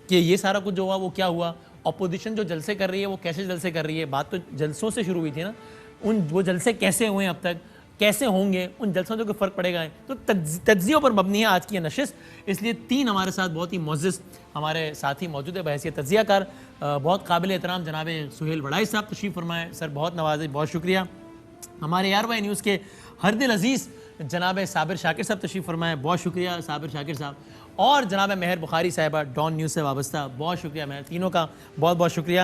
کہ یہ سارا کچھ جو ہوا وہ کیا ہوا. اپوزیشن جو جلسے کر رہی ہے وہ کیسے جلسے کر رہی ہے؟ بات تو جلسوں سے شروع ہوئی تھی نا. وہ جلسے کیسے ہوئے ہیں اب تک, کیسے ہوں گے, ان جلسوں سے کوئی فرق پڑے گا؟ تو تجزیوں پر مبنی ہے آج کی یہ نشست. اس لیے 3 ہمارے ساتھ بہت ہی معزز ہمارے ساتھی موجود ہے بحیثیت تجزیہ کار. بہت قابل احترام جناب سہیل وڑائی صاحب تشریف فرمائے. سر بہت نوازش, بہت شکریہ. ہمارے ARY نیوز کے ہر دل عزیز جناب صابر شاکر صاحب تشریف فرمائے. بہت شکریہ صابر شاکر صاحب. اور جناب مہر بخاری صاحبہ ڈان نیوز سے وابستہ, بہت شکریہ مہر. تینوں کا بہت بہت شکریہ.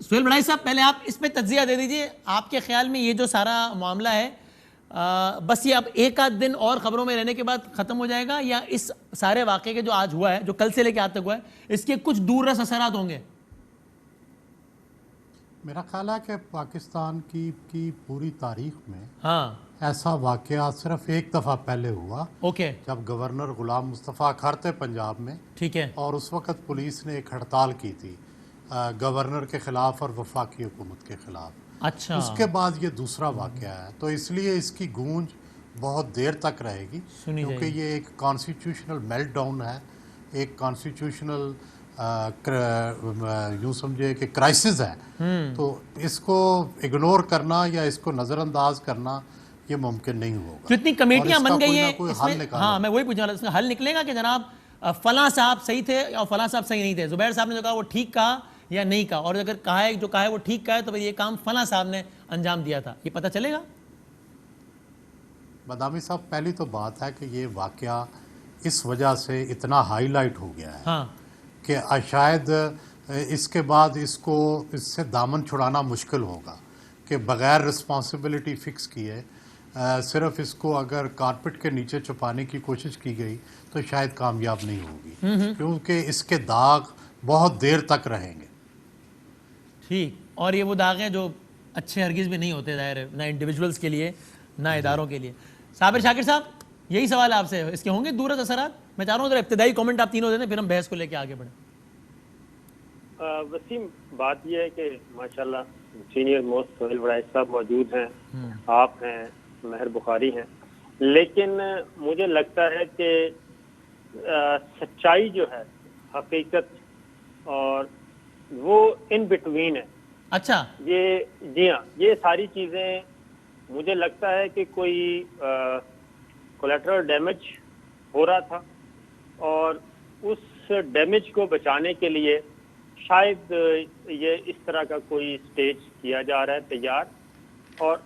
سہیل وڑائی صاحب پہلے آپ اس پہ تجزیہ دے دیجئے. آپ کے خیال میں یہ جو سارا معاملہ ہے بس یہ اب ایک آدھ دن اور خبروں میں رہنے کے بعد ختم ہو جائے گا, یا اس سارے واقعے کے جو آج ہوا ہے, جو کل سے لے کے آج تک ہوا ہے, اس کے کچھ دور رس اثرات ہوں گے؟ میرا خیال ہے کہ پاکستان کی پوری تاریخ میں ہاں ایسا واقعہ صرف ایک دفعہ پہلے ہوا, اوکے, جب گورنر غلام مصطفیٰ کھر تھے پنجاب میں, ٹھیک ہے, اور اس وقت پولیس نے ایک ہڑتال کی تھی گورنر کے خلاف اور وفاقی حکومت کے خلاف. اچھا, اس کے بعد یہ دوسرا واقعہ ہے, تو اس لیے اس کی گونج بہت دیر تک رہے گی, کیونکہ یہ ایک کانسٹیٹیوشنل میلٹ ڈاؤن ہے, ایک کانسٹیٹیوشنل یوں سمجھے کہ کرائسس ہے. تو اس کو اگنور کرنا یا اس کو نظر انداز کرنا یہ ممکن نہیں ہوگا. جو اتنی کمیٹیاں بن گئی ہیں کوئی اس حل میں, نکالنا, ہاں میں وہی پوچھنا, اس کا حل نکلے گا کہ جناب فلاں صاحب صحیح تھے اور فلاں صاحب صحیح نہیں تھے؟ زبیر صاحب نے جو کہا وہ ٹھیک کہا یا نہیں کہا, اور اگر کہا ہے جو کہا ہے وہ ٹھیک کہا ہے تو پھر یہ کام فلاں صاحب نے انجام دیا تھا, یہ پتہ چلے گا؟ بادامی صاحب پہلی تو بات ہے کہ یہ واقعہ اس وجہ سے اتنا ہائی لائٹ ہو گیا ہے ہاں کہ شاید اس کے بعد اس سے دامن چھڑانا مشکل ہوگا, کہ بغیر رسپانسبلٹی فکس کیے صرف اس کو اگر کارپٹ کے نیچے چھپانے کی کوشش کی گئی تو شاید کامیاب نہیں ہوگی, کیونکہ اس کے داغ بہت دیر تک رہیں گے. ٹھیک, اور یہ وہ داغ ہیں جو اچھے ہرگز بھی نہیں ہوتے ظاہر ہے, نہ انڈیویجولز کے لیے نہ اداروں کے لیے. صابر شاکر صاحب یہی سوال ہے آپ سے, اس کے ہوں گے دور رس اثرات؟ میں چاہ رہا ہوں ذرا ابتدائی کامنٹ آپ تینوں دے دیں, پھر ہم بحث کو لے کے آگے بڑھیں. وسیم, بات یہ ہے کہ ماشاءاللہ سینئر موسٹ سہیل وڑائی صاحب موجود ہیں, آپ ہیں, مہر بخاری ہیں, لیکن مجھے لگتا ہے کہ سچائی جو ہے, حقیقت, اور وہ ان بٹوین ہے. اچھا, یہ جی ہاں, یہ ساری چیزیں مجھے لگتا ہے کہ کوئی کولیٹرل ڈیمیج ہو رہا تھا, اور اس ڈیمیج کو بچانے کے لیے شاید یہ اس طرح کا کوئی سٹیج کیا جا رہا ہے تیار. اور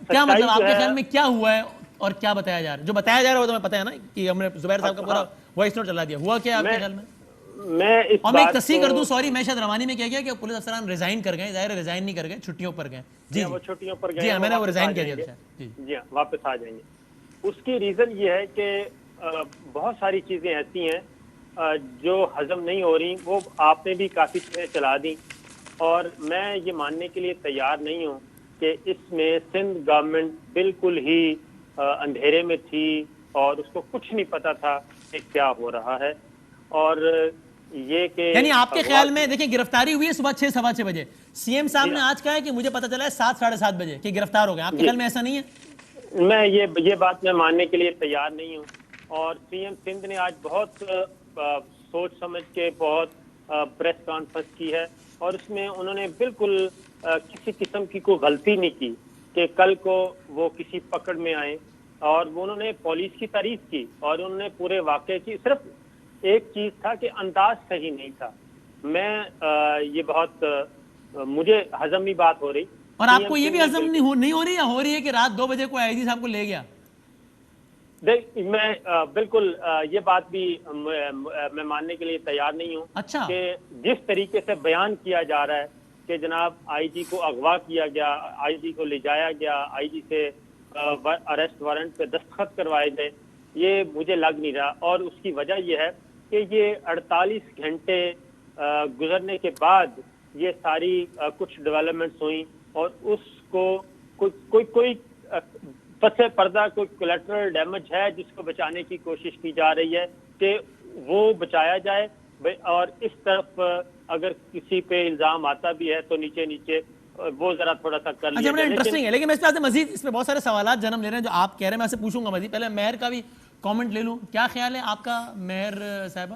کیا مطلب آپ کے خیال میں کیا ہوا ہے اور کیا بتایا جا رہا ہے؟ جو بتایا جا رہا ہے وہ تو میں پتہ ہے نا کہ ہم نے زبیر صاحب کا پورا وائس نوٹ چلا دیا. ہوا کیا آپ کے خیال میں؟ اور میں ایک تصحیح کر دوں, سوری, میں شاید روانی میں کیا گیا کہ پولیس افسران ریزائن کر گئے. ظاہر ریزائن نہیں کر گئے, چھٹیوں پر گئے. جی وہ چھٹیوں پر گئے, جی ہاں, میں نے وہ ریزائن کیا دیا. جی ہاں, واپس آ جائیں گے. اس کی ریزن یہ ہے کہ بہت ساری چیزیں ایسی ہیں جو ہضم نہیں ہو رہی, وہ آپ نے بھی کافی چیزیں چلا دیں, اور میں یہ ماننے کے لیے تیار نہیں ہوں کہ اس میں سندھ گورنمنٹ بالکل ہی اندھیرے میں تھی اور اس کو کچھ نہیں پتا تھا کہ کیا ہو رہا ہے. اور یہ کہ یعنی آپ کے خیال میں دیکھیں گرفتاری ہوئی ہے صبح 6 سوا 6 بجے, سی ایم صاحب نے آج کہا ہے کہ مجھے پتا چلا ہے 7 ساڑھے 7 بجے کہ گرفتار ہو گئے, آپ کے خیال میں ایسا نہیں ہے؟ میں یہ بات میں ماننے کے لیے تیار نہیں ہوں. اور سی ایم سندھ نے آج بہت سوچ سمجھ کے بہت پریس کانفرنس کی ہے, اور اس میں انہوں نے بالکل کسی قسم کی کوئی غلطی نہیں کی کہ کل کو وہ کسی پکڑ میں آئیں, اور انہوں نے پولیس کی تعریف کی, اور انہوں نے پورے واقعے کی. صرف ایک چیز تھا کہ انداز صحیح نہیں تھا. میں یہ بہت مجھے ہضمی بات ہو رہی. اور آپ کو یہ بھی ہضم نہیں ہو رہی یا ہو رہی ہے کہ رات 2 بجے کو آئی جی صاحب کو لے گیا؟ میں بالکل یہ بات بھی میں ماننے کے لیے تیار نہیں ہوں. اچھا, کہ جس طریقے سے بیان کیا جا رہا ہے کہ جناب آئی جی کو اغوا کیا گیا, آئی جی کو لے جایا گیا, آئی جی سے اریسٹ وارنٹ پہ دستخط کروائے گئے, یہ مجھے لگ نہیں رہا. اور اس کی وجہ یہ ہے کہ یہ 48 گھنٹے گزرنے کے بعد یہ ساری کچھ ڈیولپمنٹس ہوئیں, اور اس کو کوئی پس پردہ کوئی کولیٹرل ڈیمیج ہے جس کو بچانے کی کوشش کی جا رہی ہے کہ وہ بچایا جائے. اور اس طرف اگر کسی پہ الزام آتا بھی ہے تو نیچے نیچے وہ ذرا تھوڑا سا کر لیا جائے. انٹرسٹنگ ہے, لیکن میں اس پہ مزید اس پہ بہت سارے سوالات جنم لے رہے ہیں جو آپ کہہ رہے ہیں, میں آپ سے پوچھوں گا مزید. پہلے مہر کا بھی کامنٹ لے لوں, کیا خیال ہے آپ کا مہر صاحبہ؟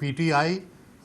PTI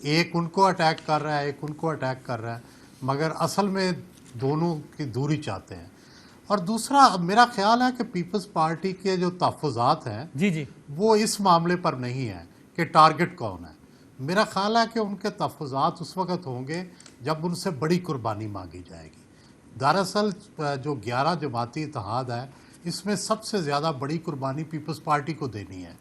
ایک ان کو اٹیک کر رہا ہے، ایک ان کو اٹیک کر رہا ہے، مگر اصل میں دونوں کی دوری چاہتے ہیں۔ اور دوسرا میرا خیال ہے کہ پیپلز پارٹی کے جو تحفظات ہیں جی وہ اس معاملے پر نہیں ہیں کہ ٹارگٹ کون ہے۔ میرا خیال ہے کہ ان کے تحفظات اس وقت ہوں گے جب ان سے بڑی قربانی مانگی جائے گی۔ دراصل جو 11 جماعتی اتحاد ہے، اس میں سب سے زیادہ بڑی قربانی پیپلز پارٹی کو دینی ہے،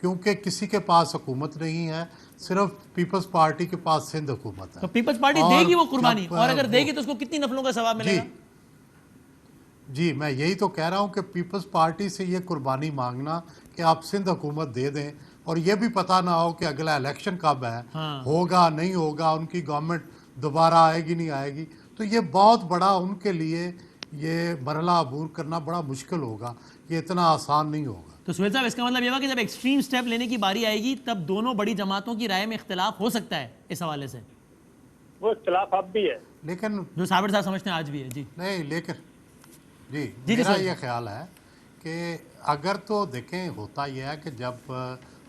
کیونکہ کسی کے پاس حکومت نہیں ہے، صرف پیپلز پارٹی کے پاس سندھ حکومت ہے۔ تو پیپلز پارٹی اور دے گی وہ قربانی، جب اور اگر دے گی تو اس کو کتنی نفلوں کا ثواب ملے گا؟ جی میں یہی تو کہہ رہا ہوں کہ پیپلز پارٹی سے یہ قربانی مانگنا کہ آپ سندھ حکومت دے دیں، اور یہ بھی پتہ نہ ہو کہ اگلا الیکشن کب ہے، ہوگا نہیں ہوگا، ان کی گورنمنٹ دوبارہ آئے گی نہیں آئے گی، تو یہ بہت بڑا ان کے لیے یہ مرحلہ عبور کرنا بڑا مشکل ہوگا، یہ اتنا آسان نہیں ہوگا۔ تو سہیل صاحب اس کا مطلب یہ ہوا کہ جب ایکسٹریم سٹیپ لینے کی باری آئے گی تب دونوں بڑی جماعتوں کی رائے میں اختلاف ہو سکتا ہے اس حوالے سے؟ وہ اختلاف اب بھی ہے، لیکن جو صابر صاحب سمجھتے ہیں آج بھی ہے۔ جی نہیں، لیکن میرا یہ خیال ہے کہ اگر تو دیکھیں ہوتا یہ ہے کہ جب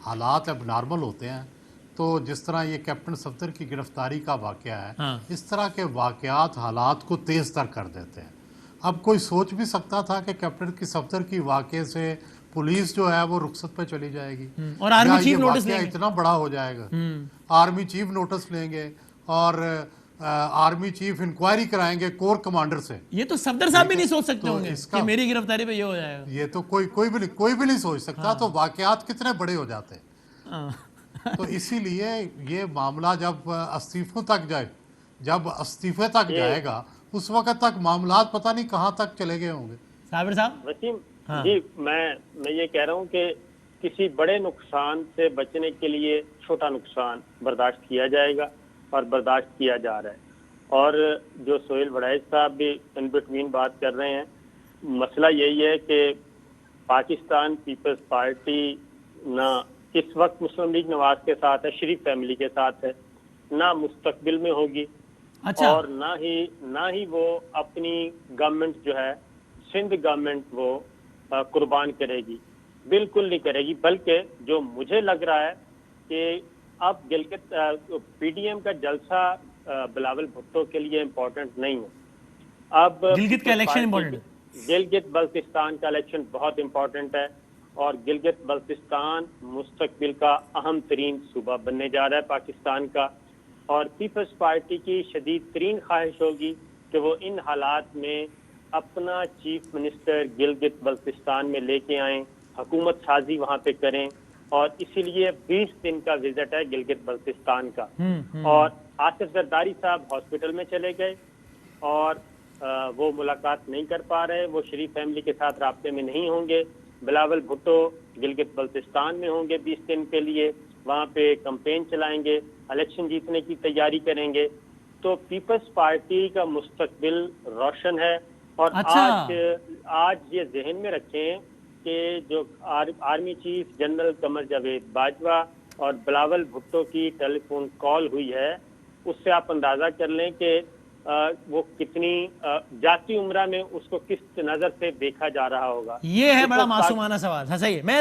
حالات اب نارمل ہوتے ہیں تو جس طرح یہ کیپٹن صفدر کی گرفتاری کا واقعہ ہے، اس طرح کے واقعات حالات کو تیز تر کر دیتے ہیں۔ اب کوئی سوچ بھی سکتا تھا کہ کیپٹن کی صفدر کی واقعے سے پولیس جو ہے وہ رخصت پہ چلی جائے گی، اور آرمی یا چیف یہ نوٹس واقعہ لیں گے، اتنا بڑا ہو جائے گا، آرمی چیف نوٹس لیں گے اور آرمی چیف انکوائری کرائیں گے کور کمانڈر سے۔ یہ تو صفدر صاحب بھی نہیں سوچ سکتے تو ہوں گے اس کا کہ میری گرفتاری پہ یہ ہو جائے گا۔ یہ تو کوئی بھی نہیں سوچ سکتا، تو واقعات کتنے بڑے ہو جاتے ہیں۔ تو اسی لیے یہ معاملہ جب استعفوں تک جائے، جب استعفے تک جائے گا، اس وقت تک معاملات پتہ نہیں کہاں تک چلے گئے ہوں گے۔ صابر صاحب وسیم جی میں یہ کہہ رہا ہوں کہ کسی بڑے نقصان سے بچنے کے لیے چھوٹا نقصان برداشت کیا جائے گا اور برداشت کیا جا رہا ہے۔ اور جو سہیل وڑائچ صاحب بھی ان بٹوین بات کر رہے ہیں، مسئلہ یہی ہے کہ پاکستان پیپلز پارٹی نہ اس وقت مسلم لیگ نواز کے ساتھ ہے، شریف فیملی کے ساتھ ہے، نہ مستقبل میں ہوگی، اور نہ ہی وہ اپنی گورنمنٹ جو ہے سندھ گورنمنٹ وہ قربان کرے گی، بالکل نہیں کرے گی۔ بلکہ جو مجھے لگ رہا ہے کہ اب گلگت پی ڈی ایم کا جلسہ بلاول بھٹو کے لیے امپورٹنٹ نہیں ہے، اب گلگت کا الیکشن امپورٹنٹ ہے، گلگت بلتستان کا الیکشن بہت امپورٹنٹ ہے، اور گلگت بلتستان مستقبل کا اہم ترین صوبہ بننے جا رہا ہے پاکستان کا، اور پیپلز پارٹی کی شدید ترین خواہش ہوگی کہ وہ ان حالات میں اپنا چیف منسٹر گلگت بلتستان میں لے کے آئیں، حکومت سازی وہاں پہ کریں، اور اسی لیے 20 دن کا وزٹ ہے گلگت بلتستان کا۔ اور آصف زرداری صاحب ہاسپٹل میں چلے گئے اور وہ ملاقات نہیں کر پا رہے، وہ شریف فیملی کے ساتھ رابطے میں نہیں ہوں گے۔ بلاول بھٹو گلگت بلتستان میں ہوں گے 20 دن کے لیے، وہاں پہ کمپین چلائیں گے، الیکشن جیتنے کی تیاری کریں گے۔ تو پیپلز پارٹی کا مستقبل روشن ہے، اور آج یہ ذہن میں رکھیں کہ جو army chief general Qamar Javed Bajwa اور بلاول بھٹو کی ٹیلی فون کال ہوئی ہے، اس سے آپ اندازہ کر لیں کہ وہ کتنی جاتی عمرہ میں اس کو کس نظر سے دیکھا جا رہا ہوگا۔ یہ ہے بڑا معصومانہ سوال۔ صحیح ہے، میں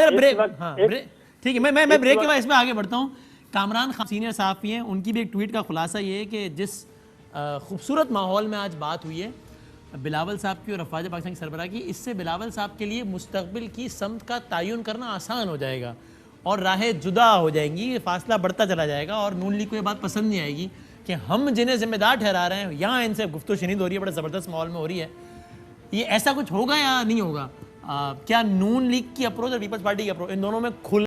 ٹھیک ہے، میں بریک کے بعد اس میں آگے بڑھتا ہوں۔ کامران خان سینئر صحافی ہیں، ان کی بھی ایک ٹویٹ کا خلاصہ یہ ہے کہ جس خوبصورت ماحول میں آج بات ہوئی ہے بلاول صاحب کی اور افواج پاکستان کی سربراہ کی، اس سے بلاول صاحب کے لیے مستقبل کی سمت کا تعین کرنا آسان ہو جائے گا اور راہیں جدا ہو جائیں گی، فاصلہ بڑھتا چلا جائے گا، اور نون لیگ کو یہ بات پسند نہیں آئے گی کہ ہم جنہیں ذمہ دار ٹھہرا رہے ہیں یہاں ان سے گفتگو شنید ہو رہی ہے، بڑا زبردست ماحول میں ہو رہی ہے۔ یہ ایسا کچھ ہوگا یا نہیں ہوگا؟ کیا نون لیگ کی اپروچ اور پیپلز پارٹی کی اپروچ ان دونوں میں کھل